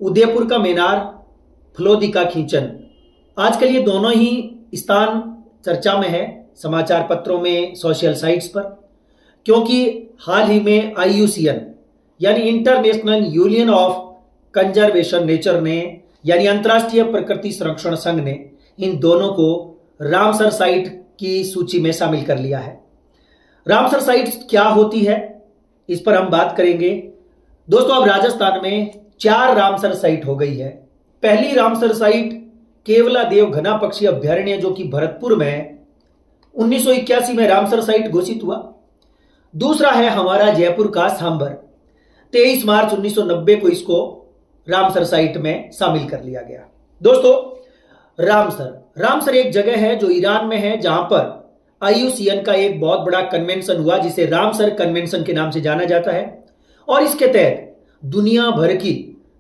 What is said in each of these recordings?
उदयपुर का मेनार, फलोदी का खींचन। आजकल ये दोनों ही स्थान चर्चा में है, समाचार पत्रों में, सोशल साइट्स पर, क्योंकि हाल ही में IUCN यानी international union of conservation nature ने यानी अंतर्राष्ट्रीय प्रकृति संरक्षण संघ ने इन दोनों को रामसर साइट की सूची में शामिल कर लिया है। रामसर साइट क्या होती है, इस पर हम बात करेंगे। दोस्तों, अब राजस्थान में 4 रामसर साइट हो गई है। पहली रामसर साइट केवलादेव घना पक्षी अभ्यारण्य जो कि भरतपुर में है, 1981 में रामसर साइट घोषित हुआ। दूसरा है हमारा जयपुर का सांबर, 23 मार्च 1990 को इसको रामसर साइट में शामिल कर लिया गया। दोस्तों, रामसर एक जगह है जो ईरान में है, जहां पर IUCN का एक बहुत बड़ा कन्वेंशन हुआ जिसे रामसर कन्वेंशन के नाम से जाना जाता है। और इसके तहत दुनिया भर की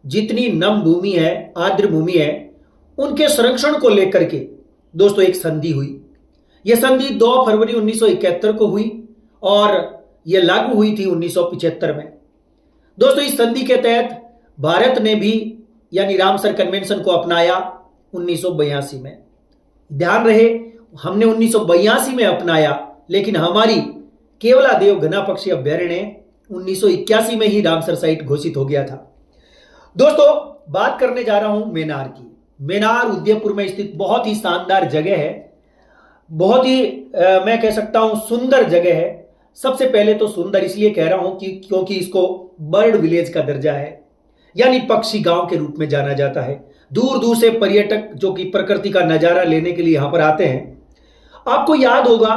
जितनी नम भूमि है, आर्द्र भूमि है, उनके संरक्षण को लेकर के दोस्तों एक संधि हुई। यह संधि 2 फरवरी 1971 को हुई और यह लागू हुई थी 1975 में। दोस्तों, इस संधि के तहत भारत ने भी यानी रामसर कन्वेंशन को अपनाया 1982 में। ध्यान रहे, हमने 1982 में अपनाया, लेकिन हमारी केवलादेव घना पक्षी अभ्यारण्य 1981 में ही रामसर साइट घोषित हो गया था। दोस्तों, बात करने जा रहा हूं मेनार की। मेनार उदयपुर में स्थित बहुत ही शानदार जगह है, बहुत ही मैं कह सकता हूं सुंदर जगह है। सबसे पहले तो सुंदर इसलिए कह रहा हूं क्योंकि इसको बर्ड विलेज का दर्जा है, यानी पक्षी गांव के रूप में जाना जाता है। दूर दूर से पर्यटक जो कि प्रकृति का नजारा लेने के लिए यहां पर आते हैं। आपको याद होगा,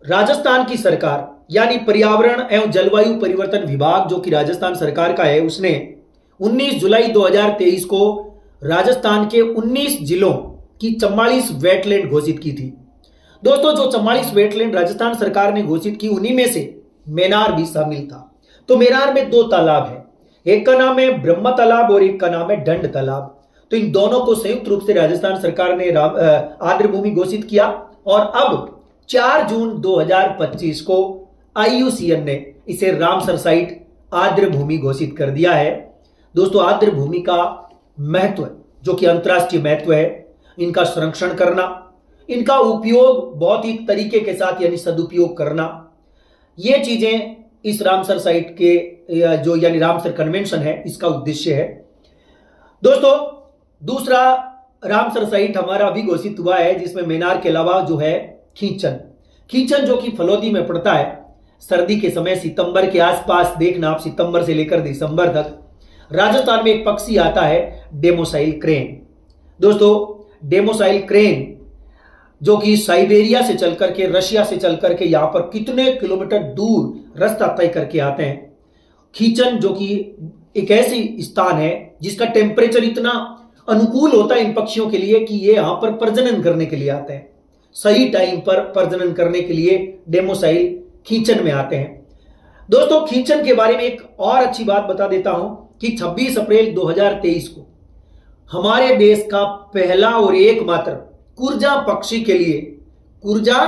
राजस्थान की सरकार यानी पर्यावरण एवं जलवायु परिवर्तन विभाग जो कि राजस्थान सरकार का है, उसने 19 जुलाई 2023 को राजस्थान के 19 जिलों की 44 वेटलैंड घोषित की थी। दोस्तों, जो 44 वेटलैंड राजस्थान सरकार ने घोषित की, उन्हीं में से मेनार भी शामिल था। तो मेनार में 2 तालाब है, एक का नाम है ब्रह्म तालाब और एक का नाम है दंड तालाब। तो इन दोनों को संयुक्त रूप से राजस्थान सरकार ने आर्द्र भूमि घोषित किया और अब 4 जून 2025 को IUCN ने इसे रामसर साइट आर्द्र भूमि घोषित कर दिया है। दोस्तों, आर्द्र भूमि का महत्व जो कि अंतर्राष्ट्रीय महत्व है, इनका संरक्षण करना, इनका उपयोग बहुत ही तरीके के साथ यानी सदुपयोग करना, ये चीजें इस रामसर साइट के जो यानी रामसर कन्वेंशन है, इसका उद्देश्य है। दोस्तों, दूसरा रामसर साइट हमारा अभी घोषित हुआ है, जिसमें मेनार के अलावा जो है खींचन जो कि फलोदी में पड़ता है। सर्दी के समय सितंबर के आसपास, देखना आप, सितंबर से लेकर दिसंबर तक राजस्थान में एक पक्षी आता है, डेमोसाइल क्रेन। दोस्तों, डेमोसाइल क्रेन जो कि साइबेरिया से चल करके, रशिया से चल करके यहां पर कितने किलोमीटर दूर रास्ता तय करके आते हैं। खींचन जो कि एक ऐसी स्थान है जिसका टेम्परेचर इतना अनुकूल होता है इन पक्षियों के लिए कि ये यहां पर प्रजनन करने के लिए आते हैं। सही टाइम पर प्रजनन करने के लिए डेमोसाइल खींचन में आते हैं। दोस्तों, खींचन के बारे में एक और अच्छी बात बता देता हूं कि 26 अप्रैल 2023 को हमारे देश का पहला और एकमात्र कुर्जा पक्षी के लिए, कुर्जा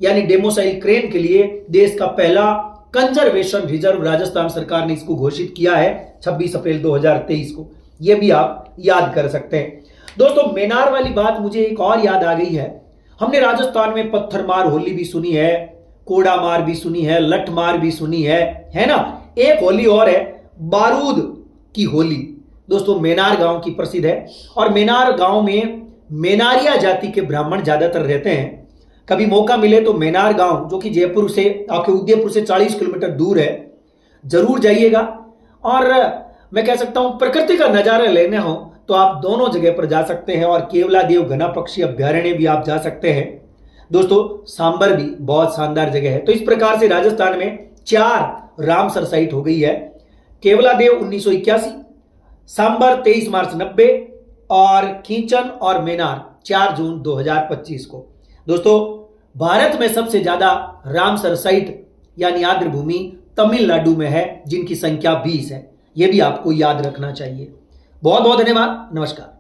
यानी डेमोसाइल क्रेन के लिए देश का पहला कंजर्वेशन रिजर्व राजस्थान सरकार ने इसको घोषित किया है 26 अप्रैल 2023 को। यह भी आप याद कर सकते हैं। दोस्तों, मेनार वाली बात मुझे एक और याद आ गई है। हमने राजस्थान में पत्थर मार होली भी सुनी है, कोड़ा मार भी सुनी है, लठ मार भी सुनी है ना। एक होली और है, बारूद की होली। दोस्तों, मेनार गांव की प्रसिद्ध है और मेनार गांव में मेनारिया जाति के ब्राह्मण ज्यादातर रहते हैं। कभी मौका मिले तो मेनार गांव जो कि जयपुर से, आपके उदयपुर से 40 किलोमीटर दूर है, जरूर जाइएगा। और मैं कह सकता हूं प्रकृति का नजारा लेने हो तो आप दोनों जगह पर जा सकते हैं और केवलादेव घना पक्षी अभ्यारण्य भी आप जा सकते हैं। दोस्तों, सांबर भी बहुत शानदार जगह है। तो इस प्रकार से राजस्थान में 4 रामसर साइट हो गई है। केवलादेव 1981, सांबर 23 मार्च 90 और खींचन और मेनार 4 जून 2025 को। दोस्तों, भारत में सबसे ज्यादा रामसर साइट यानी आर्द्र भूमि तमिलनाडु में है, जिनकी संख्या 20 है। यह भी आपको याद रखना चाहिए। बहुत बहुत धन्यवाद। नमस्कार।